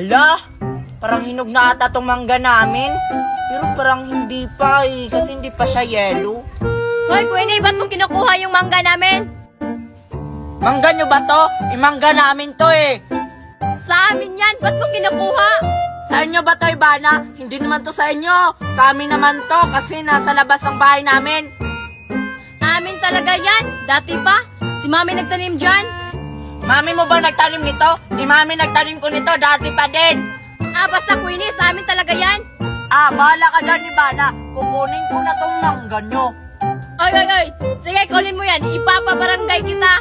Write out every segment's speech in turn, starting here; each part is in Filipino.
Hala, parang hinog na ata tong mangga namin. Pero parang hindi pa kasi hindi pa siya yellow. Hoy, Queenie, ba't mo kinukuha yung mangga namin? Mangga nyo ba to? Mangga namin to Sa amin yan, ba't mo kinukuha? Sa inyo ba to, Ivana? Hindi naman to sa inyo. Sa amin naman to kasi nasa labas ng bahay namin. Amin talaga yan, dati pa. Si Mami nagtanim dyan. Mami mo ba nagtanim nito? Mami nagtanim ko nito, dati pa din. Basta Queenie, sa amin talaga yan. Bahala ka dyan, Ivana. Kukunin ko na tong mangga nyo. Oy. Sige, kunin mo yan. Ipapabarangay kita.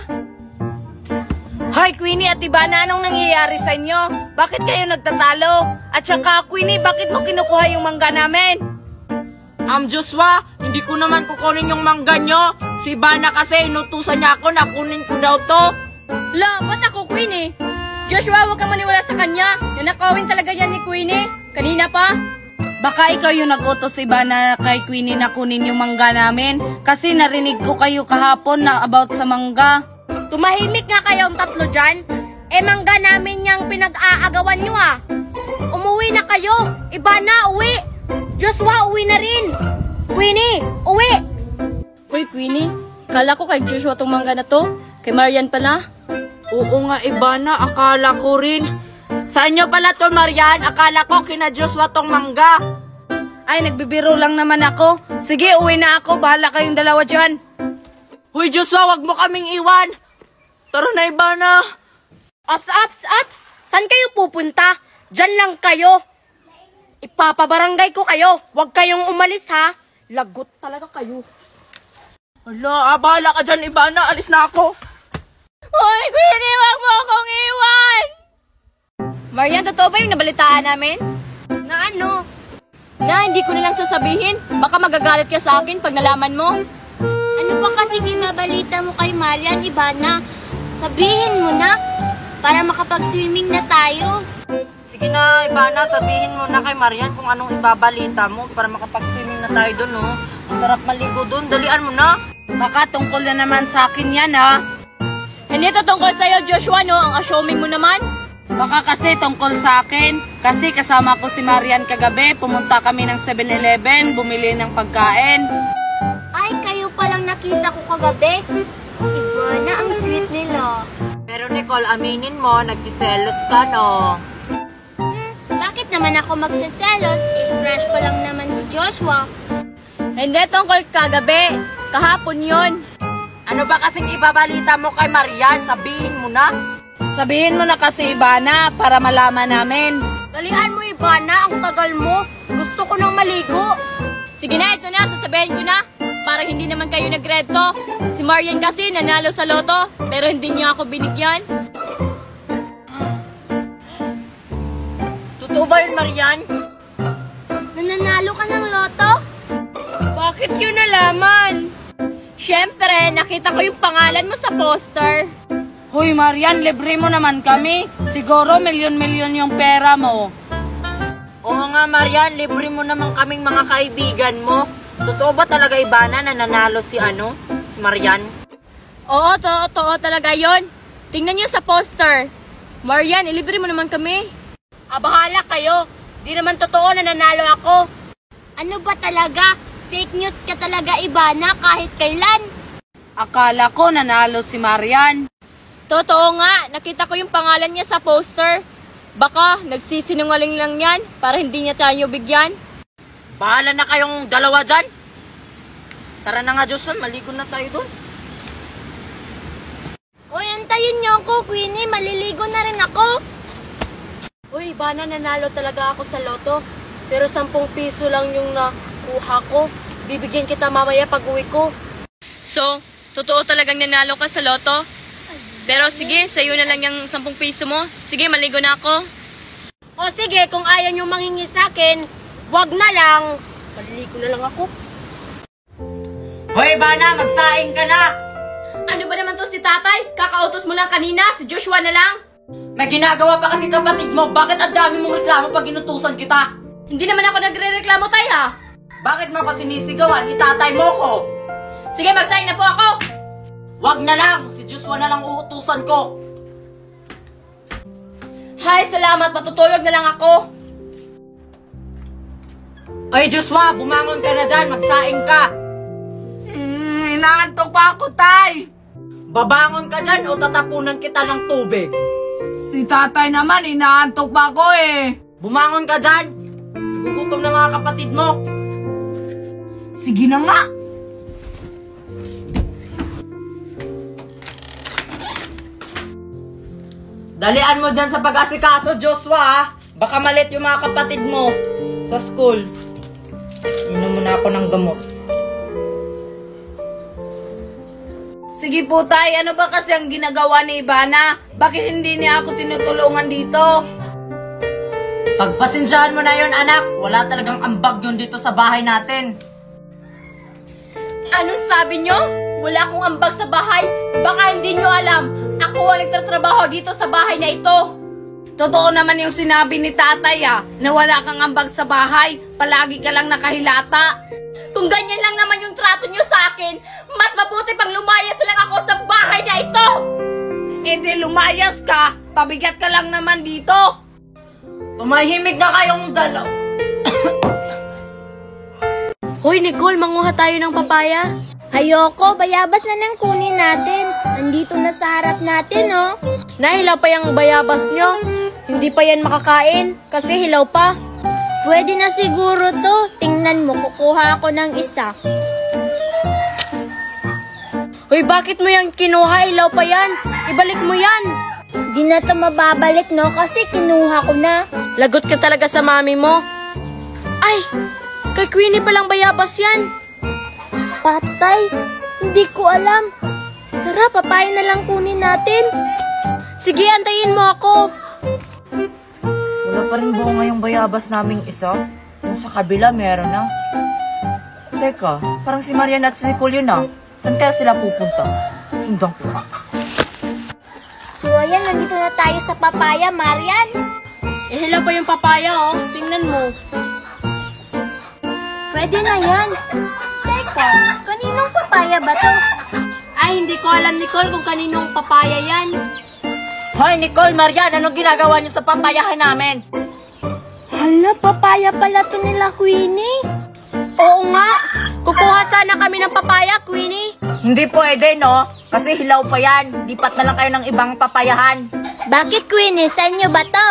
Hoy, Queenie at Ivana, anong nangyayari sa inyo? Bakit kayo nagtatalo? At saka, Queenie, bakit mo kinukuha yung mangga namin? Joshua, hindi ko naman kukunin yung mangga nyo. Si Ivana kasi inutusan niya ako na kunin ko daw to. La, ba't ako, Queenie? Joshua, huwag kang maniwala sa kanya. Nanakawin talaga yan ni Queenie. Kanina pa. Baka ikaw yung nag-utos, Ivana, kay Queenie na kunin yung mangga namin. Kasi narinig ko kayo kahapon na about sa mangga. Tumahimik nga kayong tatlo dyan. Mangga namin yung pinag-aagawan nyo Umuwi na kayo. Ivana, uwi. Joshua, uwi na rin. Queenie, uwi. Hoy, Queenie, kala ko kay Joshua tong mangga na to. Kay Marian pala. Oo nga, Ivana, akala ko rin. Sa inyo pala to, Marian. Akala ko kina Joshua tong mangga. Ay, nagbibiro lang naman ako. Sige, uwi na ako. Bahala kayong dalawa dyan. Hoy, Joshua, wag mo kaming iwan. Tara na, Ivana. Ops. Saan kayo pupunta? Dyan lang kayo. Ipapabarangay ko kayo. Huwag kayong umalis Lagot talaga kayo. Hala, bahala ka dyan, Ivana. Alis na ako. Hoy, Queenie, wag mo akong iwan! Marian, totoo ba yung nabalitaan namin? Na ano? Na hindi ko na lang sasabihin. Baka magagalit ka sa akin pag nalaman mo. Ano ba kasi binabalita mo kay Marian, Ivana? Sabihin mo na, para makapag-swimming na tayo. Sige na, Ivana, sabihin mo na kay Marian kung anong ibabalita mo para makapag-swimming na tayo doon, Masarap maligo doon. Dalian mo na. Baka tungkol na naman sa akin yan, Hindi to tungkol sa'yo, Joshua, Ang assuming mo naman. Baka kasi tungkol sa akin. Kasi kasama ko si Marian kagabi. Pumunta kami ng 7-Eleven, bumili ng pagkain. Ay, kayo palang nakita ko kagabi. Ivana, ang sweet nila. Pero Nicole, aminin mo, nagsiselos ka, no? Bakit naman ako magsiselos? Crush ko lang naman si Joshua. Hindi tungkol kagabi. Kahapon yon. Ano ba kasing ibabalita mo kay Marian? Sabihin mo na. Sabihin mo na kasi, Ivana, para malaman namin. Dalian mo, Ivana. Ang tagal mo. Gusto ko nang maligo. Sige na, ito na. Sasabihin ko na. Para hindi naman kayo nagreto. Si Marian kasi nanalo sa loto. Pero hindi niya ako binigyan. Totoo ba yun, Marian? Nananalo ka ng loto? Bakit yun nalaman? Siyempre, nakita ko yung pangalan mo sa poster. Hoy, Marian, libre mo naman kami. Siguro milyon-milyon yung pera mo. Oo nga, Marian, libre mo naman kaming mga kaibigan mo. Totoo ba talaga, Ivana, na nanalo si Marian? Oo, totoo talaga yon. Tingnan niyo sa poster. Marian, ilibre mo naman kami. Bahala kayo. Di naman totoo na nanalo ako. Ano ba talaga? Fake news ka talaga, Ivana, kahit kailan. Akala ko nanalo si Marian. Totoo nga, nakita ko yung pangalan niya sa poster. Baka nagsisinungaling lang yan para hindi niya tayo bigyan. Bahala na kayong dalawa dyan. Tara na nga, Joshua, maligo na tayo doon. Uy, antayin niyo ako, Queenie, maliligo na rin ako. Uy, Ivana, nanalo talaga ako sa loto. Pero 10 piso lang yung nakuha ko. Bibigyan kita mamaya pag uwi ko. So, totoo talagang nanalo ka sa loto? Pero sige, sa'yo na lang yung 10 piso mo. Sige, maligo na ako. O sige, kung ayaw nyo manghingi sa akin, wag na lang. Maliligo na lang ako. Hoy, Ivana, magsaing ka na. Ano ba naman to si tatay? Kakautos mo lang kanina, si Joshua na lang. May ginagawa pa kasi kapatid mo. Bakit ang dami mong reklamo pag inutusan kita? Hindi naman ako nagre-reklamo, tay, ha? Bakit mo ako sinisigawan? Itatay mo ko. Sige, magsaing na po ako. Wag na lang. Si Joshua na lang uutusan ko. Hay, salamat. Matutulog na lang ako. Ay, Joshua, bumangon ka na dyan. Magsaing ka. Inaantok pa ako, tay. Babangon ka dyan o tatapunan kita ng tubig. Si tatay naman, inaantok pa ako eh. Bumangon ka dyan. Nagugutom na mga kapatid mo. Sige na nga. Dalian mo dyan sa pag-asikaso, Joshua, ha? Baka malit yung mga kapatid mo sa school. Inom muna ako ng gamot. Sige po, tay. Ano ba kasi ang ginagawa ni Ivana? Bakit hindi niya ako tinutulungan dito? Pagpasensyahan mo na yun, anak. Wala talagang ambag yun dito sa bahay natin. Anong sabi nyo? Wala akong ambag sa bahay. Baka hindi nyo alam. Ako ang nagtatrabaho dito sa bahay na ito. Totoo naman yung sinabi ni tatay na wala kang ambag sa bahay. Palagi ka lang nakahilata. Kung ganyan lang naman yung trato nyo sa akin, mas mabuti pang lumayas lang ako sa bahay na ito. E di lumayas ka. Pabigat ka lang naman dito. Tumahimik na kayong dalaw. Hoy, Nicole, manguha tayo ng papaya. Ayoko, bayabas na nang kunin natin. Andito na sa harap natin, oh. Nahilaw pa yung bayabas nyo. Hindi pa yan makakain kasi hilaw pa. Pwede na siguro to. Tingnan mo, kukuha ako ng isa. Hoy, bakit mo yan kinuha? Hilaw pa yan. Ibalik mo yan. Di na to mababalik, no? Kasi kinuha ko na. Lagot ka talaga sa mami mo. Ay, kay Queenie palang bayabas yan. Patay. Hindi ko alam. Tara, papaya na lang kunin natin. Sige, antayin mo ako. Wala pa rin bunga yung bayabas naming isa. Yung sa kabila, meron na. Teka, parang si Marian at si Nicole yun ah. Saan kaya sila pupunta? Sundan ko nga. So, ayan, nandito na tayo sa papaya, Marian. Eh, hilaw pa yung papaya, oh. Tingnan mo. Pwede na yan. Teka, kaninong papaya ba to? Ay, hindi ko alam, Nicole, kung kaninong papaya yan. Hoy, Nicole, Marian, anong ginagawa niyo sa papayahan namin? Hala, papaya pala to nila, Queenie. Oo nga. Kukuha sana kami ng papaya, Queenie. Hindi pwede, no? Kasi hilaw pa yan. Lipat na lang kayo ng ibang papayahan. Bakit, Queenie? Sa inyo ba to?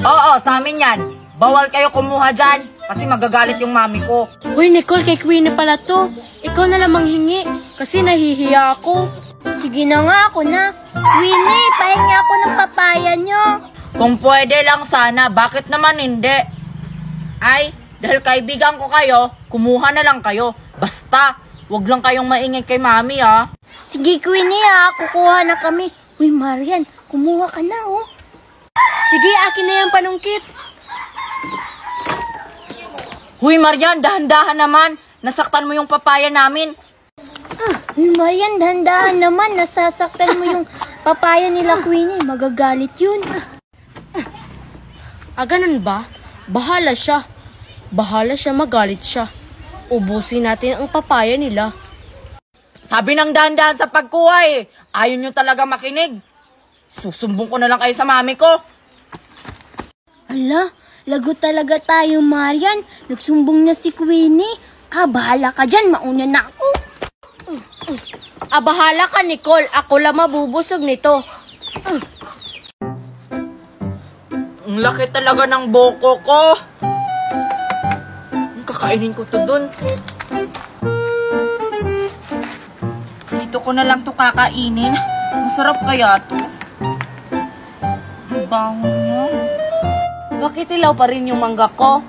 Oo, sa amin yan. Bawal kayo kumuha dyan. Kasi magagalit yung mami ko. Hoy, Nicole, kay Queenie pala to. Ikaw na lang manghingi. Kasi nahihiya ako. Sige na nga, ako na. Queenie, pahinga ako ng papaya nyo. Kung pwede lang sana, bakit naman hindi? Ay, dahil kaibigan ko kayo, kumuha na lang kayo. Basta, wag lang kayong maingay kay mami, ha? Sige, Queenie, kukuha na kami. Uy, Marian, kumuha ka na, oh. Sige, akin na yung panungkit. Huy, Marian, dahan-dahan naman. Nasaktan mo yung papaya namin. Uy, Marian, dahan-dahan naman. Nasasaktan mo yung papaya nila, Queenie. Magagalit yun. Ganun ba? Bahala siya. Bahala siya, magalit siya. Ubusin natin ang papaya nila. Sabi ng dahan-dahan sa pagkuha eh. Ayaw nyo talaga makinig. Susumbong ko na lang kayo sa mami ko. Ala, lagot talaga tayo, Marian. Nagsumbong na si Queenie. Bahala ka dyan. Mauna na ako. Bahala ka, Nicole. Ako lang mabubusog nito. Ang laki talaga ng boko ko. Kakainin ko to dun. Dito ko na lang to kakainin. Masarap kaya to. Ang bango niya. Bakit ilaw pa rin yung mangga ko?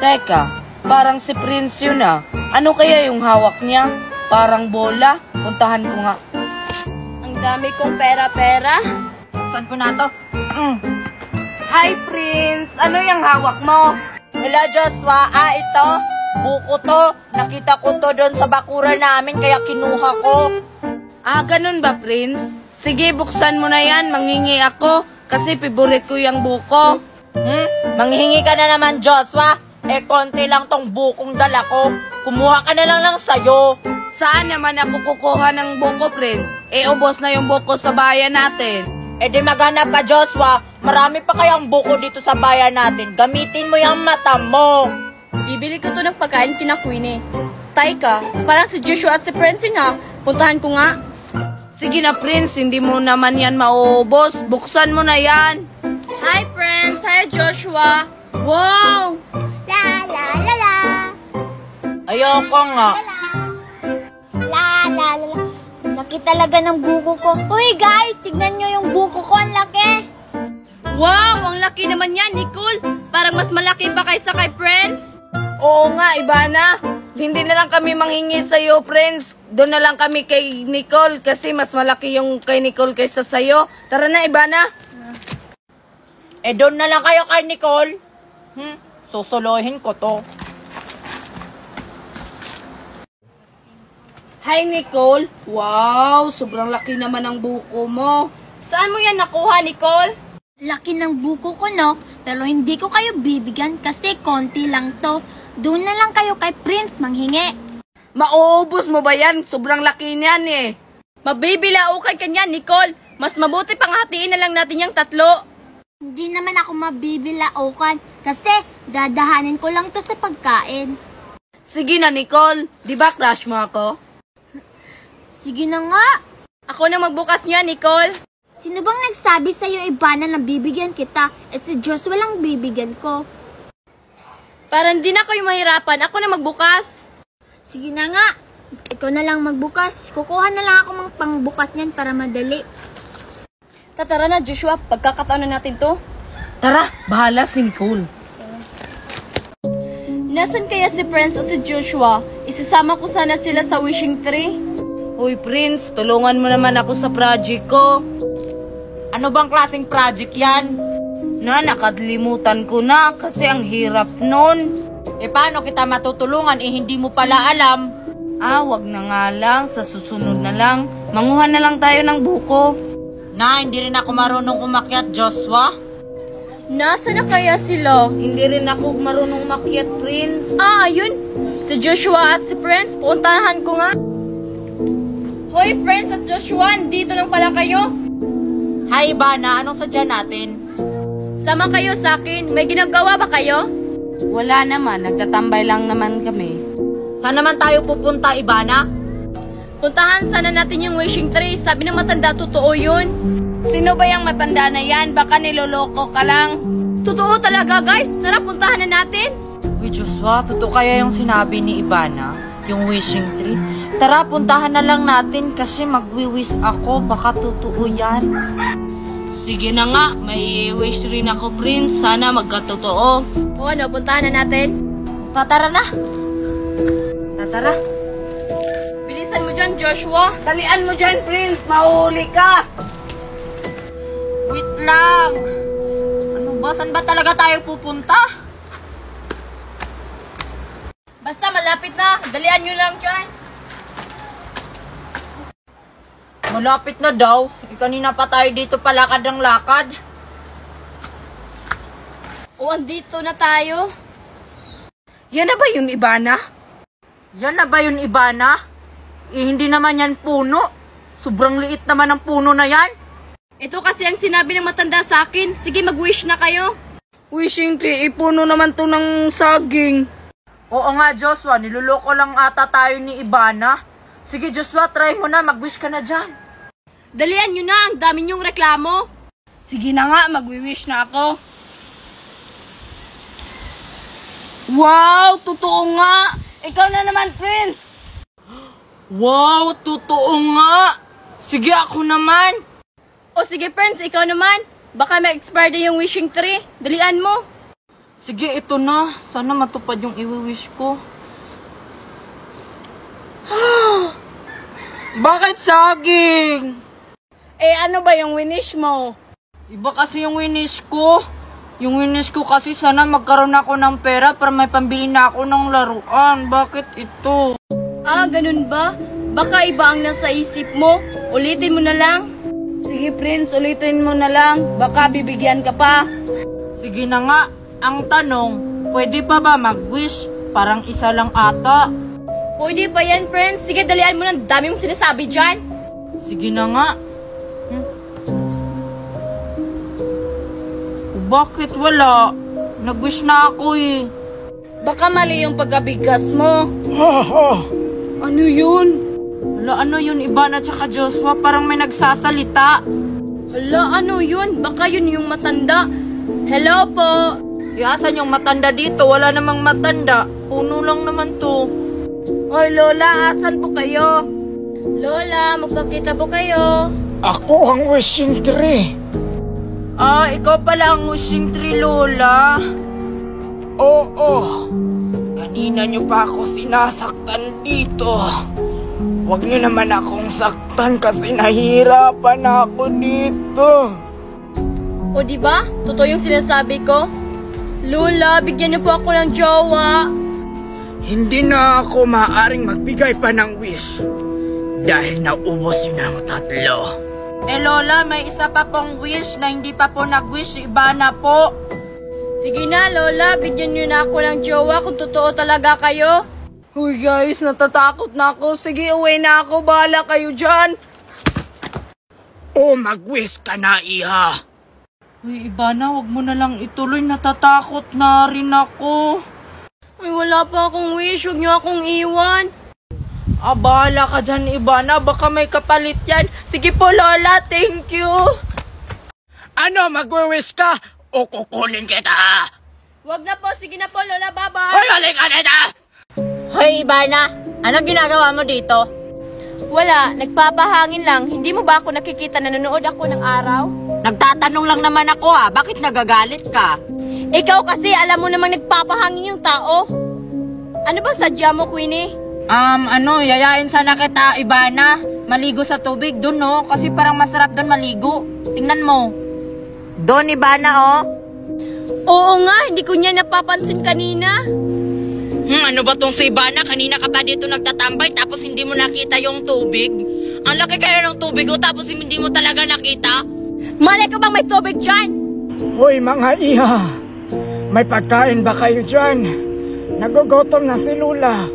Teka, parang si Prince yun ah. Ano kaya yung hawak niya? Parang bola. Puntahan ko nga. Ang dami kong pera-pera. Saan ko na to? Hi, Prince! Ano yung hawak mo? Hello, Joshua. Ito. Buko to. Nakita ko to doon sa bakura namin kaya kinuha ko. Ganun ba, Prince? Sige, buksan mo na yan. Manghingi ako. Kasi favorite ko yung buko. Manghingi ka na naman, Joshua. Konti lang tong bukong dala ko. Kumuha ka na lang sa'yo. Saan naman ako kukuha ng buko, Prince? Ubos na yung buko sa bayan natin. Di maghanap ka, Joshua. Marami pa kayang buko dito sa bayan natin. Gamitin mo yung mata mo. Bibili ko to ng pagkain kina Queenie. Taika, parang si Joshua at si Prince yun ha. Puntahan ko nga. Sige na, Prince, hindi mo naman yan mauubos. Buksan mo na yan. Hi, Prince! Hi, Joshua! Wow! La la la la. Ayoko nga. La la la la. Laki talaga ng buko ko. Uy guys, tignan nyo yung buko ko. Ang laki. Wow! Ang laki naman yan, Nicole! Parang mas malaki pa kaysa kay Prince. Oo nga, Ivana. Hindi na lang kami manghingi sa'yo, Prince. Doon na lang kami kay Nicole kasi mas malaki yung kay Nicole kaysa sa'yo. Tara na, Ivana. Doon na lang kayo kay Nicole. Susuluhin ko to. Hi, Nicole. Wow, sobrang laki naman ang buko mo. Saan mo yan nakuha, Nicole? Laki ng buko ko, no? Pero hindi ko kayo bibigyan kasi konti lang to. Doon na lang kayo kay Prince manghingi. Mauubos mo ba yan? Sobrang laki niyan eh. Mabibilaukan ka niyan, Nicole. Mas mabuti pang hatiin na lang natin yung 3. Hindi naman ako mabibilaukan kasi dadahanin ko lang to sa pagkain. Sige na, Nicole. Di ba crush mo ako? Sige na nga. Ako na magbukas niya, Nicole. Sino bang nagsabi sa'yo, Ivana, na bibigyan kita? Si Joshua lang bibigyan ko. Para hindi na kayo mahirapan, ako na magbukas. Sige na nga. Ikaw na lang magbukas. Kukuha na lang ako ng pangbukas niyan para madali. Tara na, Joshua. Pagkakataon na natin to. Tara, bahala si Nicole. Nasaan kaya si Prince o si Joshua? Isasama ko sana sila sa wishing tree. Uy, Prince, tulungan mo naman ako sa project ko. Ano bang klaseng project yan? Nakalimutan ko na kasi ang hirap nun. Paano kita matutulungan hindi mo pala alam? Wag na nga lang. Sa susunod na lang. Manguha na lang tayo ng buko. Hindi rin ako marunong umakyat, Joshua. Nasaan na kaya sila? Hindi rin ako marunong makyat, Prince. Ayun. Si Joshua at si Prince. Puntahan ko nga. Hoy, Prince at Joshua. Dito lang pala kayo. Hi, Ivana. Anong sadya natin? Sama kayo sa akin. May ginagawa ba kayo? Wala naman. Nagtatambay lang naman kami. Saan naman tayo pupunta, Ivana? Puntahan sana natin yung wishing tree. Sabi ng matanda, totoo yun. Sino ba yung matanda na yan? Baka niloloko ka lang. Totoo talaga, guys. Tara, puntahan na natin. Uy, Joshua, totoo kaya yung sinabi ni Ivana? Yung wishing tree? Tara, puntahan na lang natin kasi magwi-wish ako. Baka totoo yan. Sige na nga. May wish rin ako, Prince. Sana magkatotoo. O ano, puntahan na natin. Tara na. Tara. Bilisan mo dyan, Joshua. Talian mo dyan, Prince. Mahuli ka. Wait lang. Ano ba? Saan ba talaga tayo pupunta? Basta malapit na. Dalian nyo lang dyan. Malapit na daw. Kanina pa tayo dito palakad ng lakad. O, andito na tayo. Yan na ba yun, Ivana? Yan na ba yun, Ivana? Hindi naman yan puno. Sobrang liit naman ang puno na yan. Ito kasi ang sinabi ng matanda sa akin. Sige, mag-wish na kayo. Wishing tree, ipuno naman to ng saging. Oo nga, Joshua. Niluloko lang ata tayo ni Ivana. Sige, Joshua, try mo na. Mag-wish ka na dyan. Dalian nyo na. Ang dami nyong reklamo. Sige na nga, magwi-wish na ako. Wow, totoo nga. Ikaw na naman, Prince. Wow, totoo nga. Sige, ako naman. O sige, Prince, ikaw naman. Baka mag-expire din yung wishing tree. Dalian mo. Sige, ito na. Sana matupad yung i-wish ko. Bakit saging? Ano ba yung winish mo? Iba kasi yung winish ko. Yung winish ko kasi sana magkaroon ako ng pera para may pambili na ako ng laruan. Bakit ito? Ganun ba? Baka iba ang nasa isip mo. Ulitin mo na lang. Sige, Prince, ulitin mo na lang. Baka bibigyan ka pa. Sige na nga. Ang tanong, pwede pa ba mag-wish? Parang isa lang ata. Pwede pa yan, Prince. Sige, dalian mo na. Dami mong sinasabi dyan. Sige na nga. Bakit wala? Nag-wish na ako eh. Baka mali yung pagkabigkas mo. Ano yun? Hala, ano yun, Ivana tsaka Joshua? Parang may nagsasalita. Hala, ano yun? Baka yun yung matanda. Hello po. Asan yung matanda dito? Wala namang matanda. Puno lang naman to. Hoy Lola, asan po kayo? Lola, magpakita po kayo. Ako ang wishing tree. Ah, ikaw pala ang wishing tree, Lola. Oo. Kanina nyo pa ako sinasaktan dito. Huwag nyo naman akong saktan kasi nahihirapan ako dito. O di ba? Totoo yung sinasabi ko. Lola, bigyan niyo po ako ng jowa. Hindi na ako maaaring magbigay pa ng wish dahil naubos yun ng 3. Eh, Lola, may isa pa pong wish na hindi pa po nag-wish. Ivana po. Sige na, Lola, bigyan niyo na ako ng jowa kung totoo talaga kayo. Uy guys, natatakot na ako. Sige, uwi na ako. Bahala kayo dyan. O mag-wish ka na, iha. Uy, Ivana, wag mo na lang ituloy. Natatakot na rin ako. Ay, wala pa akong wish. Huwag niyo akong iwan. Ah, bahala ka dyan, Ivana. Baka may kapalit yan. Sige po, Lola. Thank you. Ano, mag-wish ka? O kukunin kita? Wag na po. Sige na po, Lola. Bye-bye. Hoy, halika nito! Hoy, Ivana. Anong ginagawa mo dito? Wala. Nagpapahangin lang. Hindi mo ba ako nakikita na nanonood ako ng araw? Nagtatanong lang naman ako Bakit nagagalit ka? Ikaw kasi alam mo namang nagpapahangin yung tao. Ano ba sadya mo, Queenie? Yayain sana kita, Ivana. Maligo sa tubig dun, no? Kasi parang masarap dun maligo. Tingnan mo. Doon, Ivana, oh. Oo nga, hindi ko niya napapansin kanina. Ano ba tong si Ivana? Kanina ka pa dito nagtatambay tapos hindi mo nakita yung tubig? Ang laki kaya ng tubig ko tapos hindi mo talaga nakita? Malay ko bang may tubig dyan? Hoy, mga iha. May pagkain ba kayo dyan? Nagugutom na si Lula.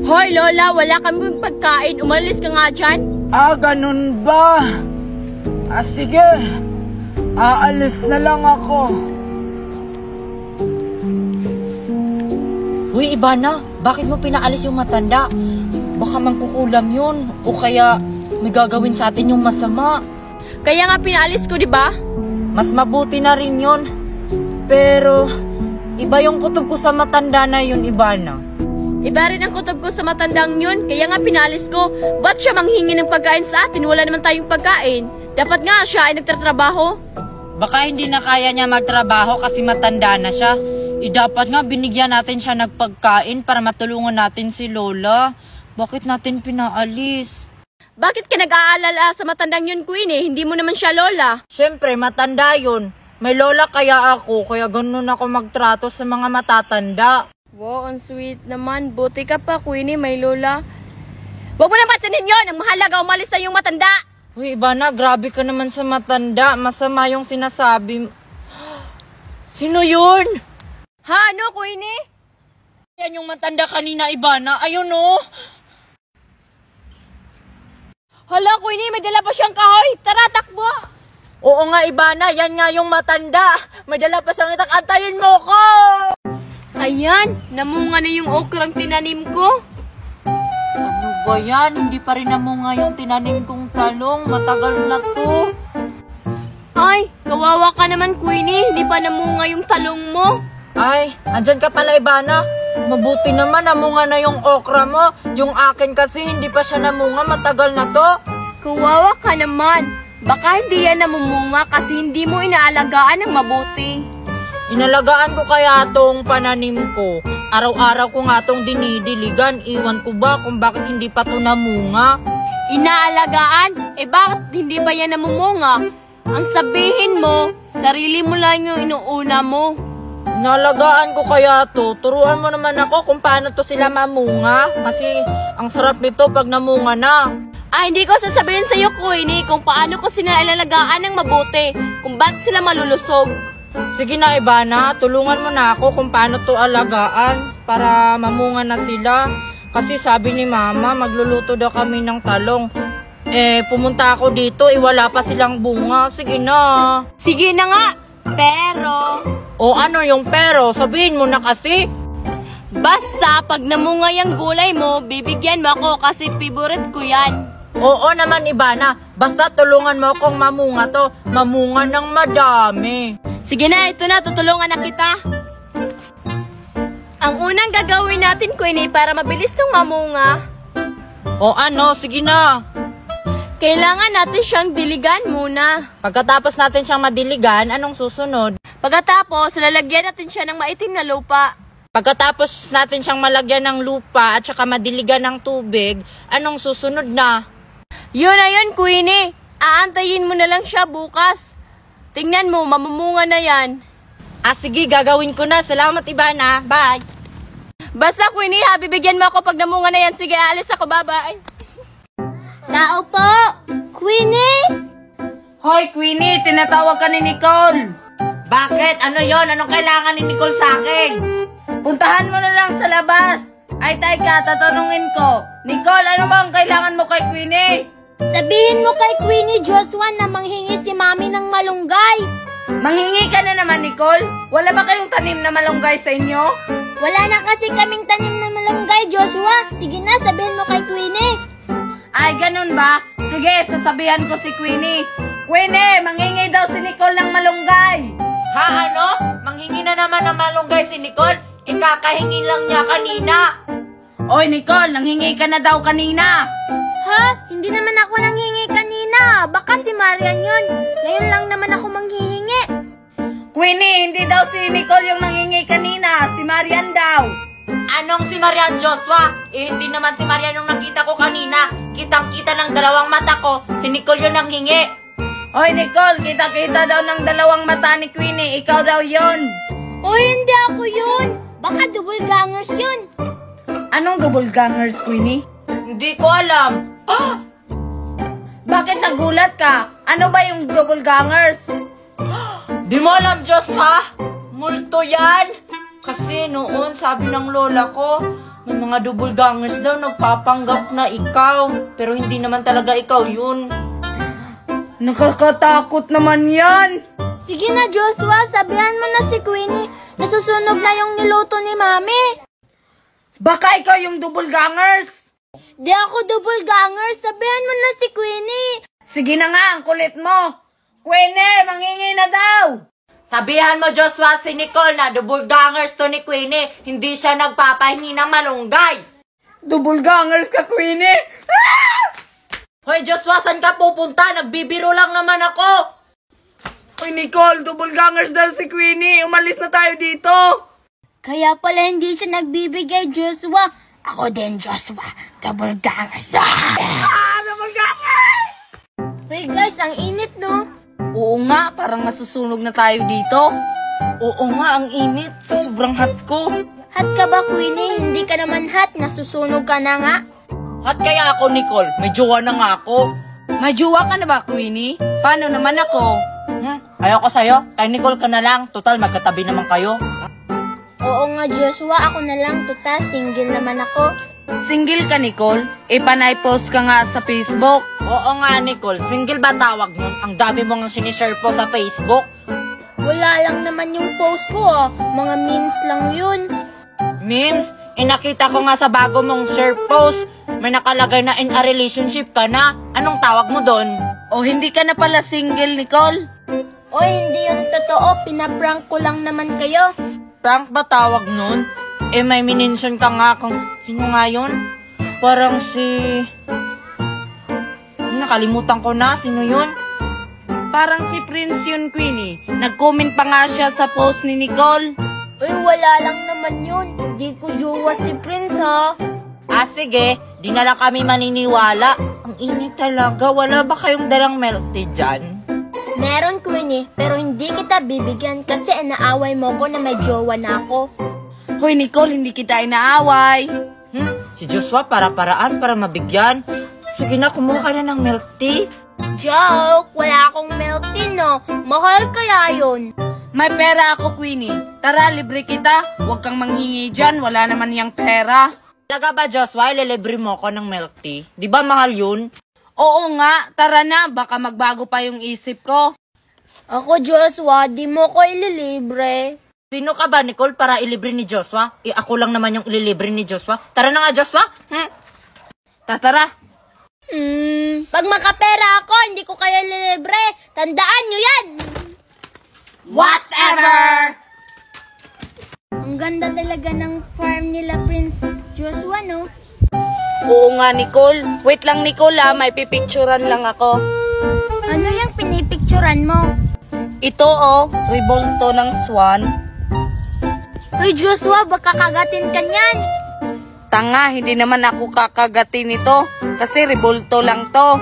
Hoy, Lola, wala kami pagkain. Umalis ka nga dyan. Ah, ganun ba? Ah, sige. Aalis na lang ako. Uy, Ivana, bakit mo pinaalis yung matanda? Baka mangkukulam yun o kaya may gagawin sa atin yung masama. Kaya nga pinaalis ko, di ba? Mas mabuti na rin yun. Pero, iba yung kutob ko sa matanda na yun, Ivana. Iba rin ang kutob ko sa matandang yun. Kaya nga pinaalis ko. Ba't siya manghingi ng pagkain sa atin? Wala naman tayong pagkain. Dapat nga siya ay nagtatrabaho. Baka hindi na kaya niya magtrabaho kasi matanda na siya. Dapat nga binigyan natin siya ng pagkain para matulungan natin si Lola. Bakit natin pinaalis? Bakit ka nag-aalala sa matandang yun, Queenie? Hindi mo naman siya lola. Siyempre, matanda yun. May lola kaya ako, kaya ganun ako magtrato sa mga matatanda. Wow, ang sweet naman. Buti ka pa, Queenie, may lola. Huwag mo na pansinin yun! Ang mahalaga, umalis na yung matanda! Uy, Ivana, grabe ka naman sa matanda. Masama yung sinasabi. Sino yun? Ha, ano, Queenie? Yan yung matanda kanina, Ivana. Ayun, oh. Hala, Queenie, may dala pa siyang kahoy. Tara, takbo! Oo nga, Ivana. Yan nga yung matanda. May dala pa siyang itak. Antayin mo ko! Ayan, namunga na yung okrang tinanim ko. Ano ba yan? Hindi pa rin namunga yung tinanim kong talong. Matagal na to. Ay, kawawa ka naman, Queenie. Hindi pa namunga yung talong mo. Ay, andyan ka pala, Ivana. Mabuti naman, namunga na yung okra mo. Yung akin kasi, hindi pa siya namunga. Matagal na to. Kawawa ka naman. Baka hindi yan namumunga kasi hindi mo inaalagaan ng mabuti. Inalagaan ko kaya tong pananim ko. Araw-araw ko nga tong dinidiligan. Iwan ko ba kung bakit hindi pa to namunga? Inaalagaan? Eh bakit hindi ba yan namumunga? Ang sabihin mo, sarili mo lang yung inuuna mo. Inalagaan ko kaya to. Turuan mo naman ako kung paano to sila mamunga. Kasi ang sarap nito pag namunga na. Hindi ko sasabihin sa'yo, Queenie, kung paano ko sila ilalagaan ng mabuti. Kung bakit sila malulusog. Sige na, Ivana, tulungan mo na ako kung paano to alagaan para mamunga na sila. Kasi sabi ni Mama, magluluto daw kami ng talong. Pumunta ako dito, wala pa silang bunga. Sige na. Sige na nga. Pero, O ano yung pero? Sabihin mo na kasi. Basta, pag namunga yung gulay mo, bibigyan mo ako kasi favorite ko yan. Oo naman, Ibana. Basta tulungan mo akong mamunga to. Mamunga ng madami. Sige na, ito na, tutulungan na kita. Ang unang gagawin natin, Queenie, para mabilis tong mamunga, O ano, sige na. kailangan natin siyang diligan muna. Pagkatapos natin siyang madiligan, anong susunod? Pagkatapos, lalagyan natin siya ng maitim na lupa. Pagkatapos natin siyang malagyan ng lupa at saka madiligan ng tubig, anong susunod na? Yun na yun, Queenie. Aantayin mo na lang siya bukas. Tingnan mo, mamumunga na yan. Sige, gagawin ko na. Salamat, Ibana. Bye. Basta, Queenie, ha, bibigyan mo ako pag namunga na yan. Sige, alis ako, bye-bye. Tao po! Queenie! Hoy, Queenie, tinatawag ka ni Nicole. Bakit? Ano yon? Anong kailangan ni Nicole sa akin? Puntahan mo na lang sa labas. Ay, teka, tatanungin ko. Nicole, ano ba ang kailangan mo kay Queenie? Sabihin mo kay Queenie Joshua na manghingi si Mami ng malunggay. Manghingi ka na naman, Nicole. Wala ba kayong tanim na malunggay sa inyo? Wala na kasi kaming tanim na malunggay, Joshua. Sige na, sabihin mo kay Queenie. Ay, ganun ba? Sige, sasabihan ko si Queenie. Queenie, manghingi daw si Nicole ng malunggay. Ha, ano? Manghingi na naman ng malunggay si Nicole? Ikakahingi lang niya kanina. Oy, Nicole, nanghingi ka na daw kanina. Ha? Hindi naman ako nanghingi kanina. Baka si Marian yun. Ngayon lang naman ako manghihingi. Queenie, hindi daw si Nicole yung nanghingi kanina. Si Marian daw. Anong si Marian, Joshua? Hindi naman si Marian yung nakita ko kanina. Kitang-kita ng dalawang mata ko. Si Nicole yung nanghingi. Oy, Nicole, kita-kita daw ng dalawang mata ni Queenie. Ikaw daw yon. Uy, hindi ako yun. Baka double gangers yun. Anong double gangers, Queenie? Hindi ko alam. Bakit nagulat ka? Ano ba yung double gangers? Di mo alam, Joshua? Multo yan. Kasi noon, sabi ng lola ko, may mga double gangers daw nagpapanggap na ikaw. Pero hindi naman talaga ikaw yun. Nakakatakot naman yan. Sige na, Joshua. Sabihan mo na si Queenie. Nasusunog na yung niluto ni Mami. Baka ikaw yung double gangers. Di ako double gangers. Sabihan mo na si Queenie. Sige na nga, ang kulit mo. Queenie, manghingi na daw. Sabihan mo, Joshua, si Nicole na double gangers to ni Queenie. Hindi siya nagpapahingi ng malunggay. Double gangers ka, Queenie. Hoy, Joshua, saan ka pupunta? Nagbibiro lang naman ako. Hoy, Nicole, double gangers daw si Queenie. Umalis na tayo dito. Kaya pala hindi siya nagbibigay, Joshua. Ako din, Joshua. Double gangers. Double gangers! Uy, guys, ang init, no? Oo nga, parang masusunog na tayo dito. Oo nga, ang init. Sa sobrang hot ko. Hot ka ba, Queenie? Hindi ka naman hot. Nasusunog ka na nga. Hot kaya ako, Nicole. May jowa na nga ako. May jowa ka na ba, Queenie? Paano naman ako? Ayoko sa'yo. Kay Nicole ka na lang. Total, magkatabi naman kayo. Oo nga, Joshua. Ako na lang. Tuta, single naman ako. Single ka, Nicole? Panay-post ka nga sa Facebook. Oo nga, Nicole. Single ba tawag nun? Ang dami mong sinishare po sa Facebook. Wala lang naman yung post ko, ah. Mga memes lang yun. Memes? Nakita ko nga sa bago mong share post. May nakalagay na in a relationship ka na. Anong tawag mo doon? O hindi ka na pala single, Nicole? O hindi yung totoo. Pinaprank ko lang naman kayo. Prank ba tawag nun? May minention ka nga kung sino nga yun? Parang si... Nakalimutan ko na. Sino yun? Parang si Prince yun, Queenie. Nag-comment pa nga siya sa post ni Nicole. Uy, wala lang naman yun. Di ko jowa si Prince, ha? Sige. Di na lang kami maniniwala. Ang init talaga. Wala ba kayong dalang milk tea dyan? Meron, Queenie, pero hindi kita bibigyan kasi inaaway mo ko na may jowa na ako. Hoy, Nicole, hindi kita inaaway. Si Joshua para-paraan para mabigyan. Sige na, kumuha ka na ng milk tea. Joke! Wala akong milk tea, no? Mahal kaya yun. May pera ako, Queenie. Tara, libre kita. Huwag kang manghingi dyan. Wala naman yang pera. Talaga ba, Joshua? Ililibre mo ko ng milk tea? Di ba mahal yun? Oo nga, tara na. Baka magbago pa yung isip ko. Ako, Joshua, di mo ko ililibre. Sino ka ba, Nicole, para ilibre ni Joshua? Ako lang naman yung ililibre ni Joshua. Tara na nga, Joshua. Tatara. Pag makapera ako, hindi ko kayo lilibre. Tandaan nyo yan! Whatever! Ang ganda talaga ng farm nila, Prince Joshua, no? Oo nga, Nicole. Wait lang, Nicole, may pipicturan lang ako. Ano yung pinipicturan mo? Ito, revolto ng swan. Uy, Joshua, baka kagatin ka niyan. Tanga, hindi naman ako kakagatin ito. Kasi revolto lang to.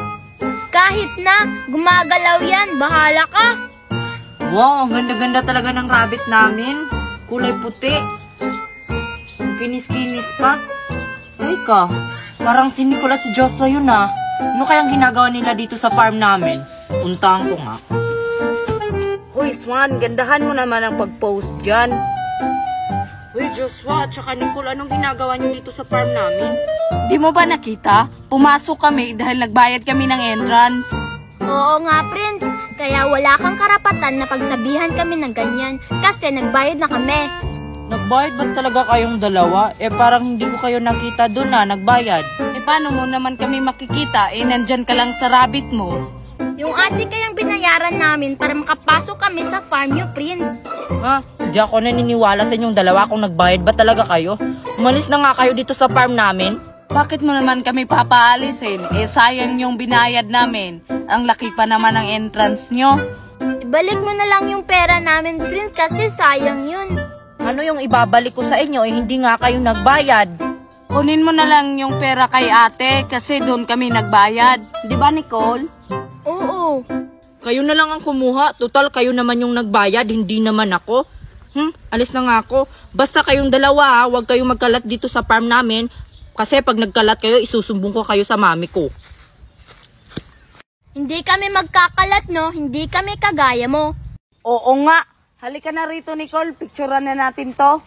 Kahit na, gumagalaw yan. Bahala ka. Wow, ang ganda-ganda talaga ng rabbit namin. Kulay puti. Ang kinis-kinis pa. Teka, parang si Nicole at si Joshua yun ah. Ano kayang ginagawa nila dito sa farm namin? Puntahan ko nga. Uy, Swan, gandahan mo naman ang pag-post dyan. Uy, Joshua at saka Nicole, anong ginagawa niyo dito sa farm namin? Di mo ba nakita? Pumasok kami dahil nagbayad kami ng entrance. Oo nga, Prince. Kaya wala kang karapatan na pagsabihan kami ng ganyan. Kasi nagbayad na kami. Nagbayad ba talaga kayong dalawa? Parang hindi ko kayo nakita doon na nagbayad. Paano mo naman kami makikita? Nandyan ka lang sa rabbit mo. Yung ate kayang binayaran namin para makapasok kami sa farm niyo, Prince. Ha? Hindi ako naniniwala sa inyong dalawa kung nagbayad ba talaga kayo. Umalis na nga kayo dito sa farm namin. Bakit mo naman kami papaalisin? Sayang yung binayad namin. Ang laki pa naman ng entrance nyo. Ibalik mo na lang yung pera namin, Prince, kasi sayang yun. Ano yung ibabalik ko sa inyo? Hindi nga kayo nagbayad. Kunin mo na lang yung pera kay ate kasi doon kami nagbayad. Di ba, Nicole? Oo. Kayo na lang ang kumuha. Total, kayo naman yung nagbayad, hindi naman ako. Alis na nga ako. Basta kayong dalawa, huwag kayong magkalat dito sa farm namin. Kasi pag nagkalat kayo, isusumbong ko kayo sa mami ko. Hindi kami magkakalat, no? Hindi kami kagaya mo. Oo nga. Halika na rito, Nicole. Picturean na natin to.